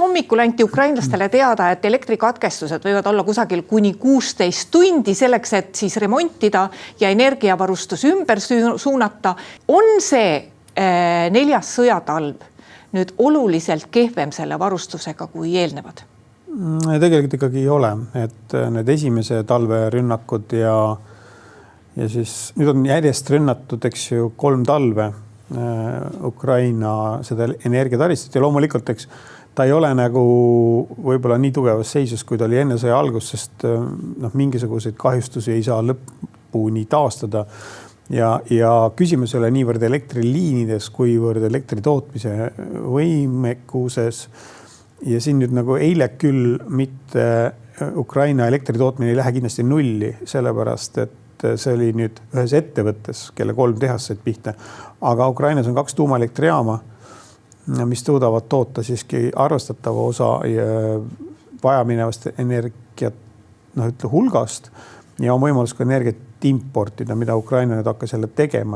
hommikul anti ukrainlastele teada, et elektrikatkestused võivad olla kusagil kuni 16 tundi selleks, et siis remontida ja energiavarustus ümber suunata. On see 4. sõjatalv nüüd oluliselt kehvem selle varustusega kui eelnevad? Tegelikult ikkagi ei ole, et need esimese talverünnakud ja siis nüüd on järjest rünnatud, eks ju, 3 talve Ukraina seda energiataristut ja loomulikult, eks ta ei ole nagu võib-olla nii tugevas seisus, kui ta oli enne sõja algust, sest mingisuguseid kahjustusi ei saa lõpuni taastada. Ja küsimus ei ole niivõrd elektriliinides, kuivõrd elektri tootmise võimekuses. Ja siin nüüd nagu eile küll mitte Ukraina elektri tootmine ei lähe kindlasti nulli, sellepärast, et see oli nüüd ühes ettevõttes, kelle 3 tehased pihta. Aga Ukrainas on 2 tuumaelektrijaama, mis suudavad toota siiski arvestatava osa vajaminevast energiat hulgast ja on võimalus ka energiat importida, mida Ukraina nüüd hakkas jälle tegema.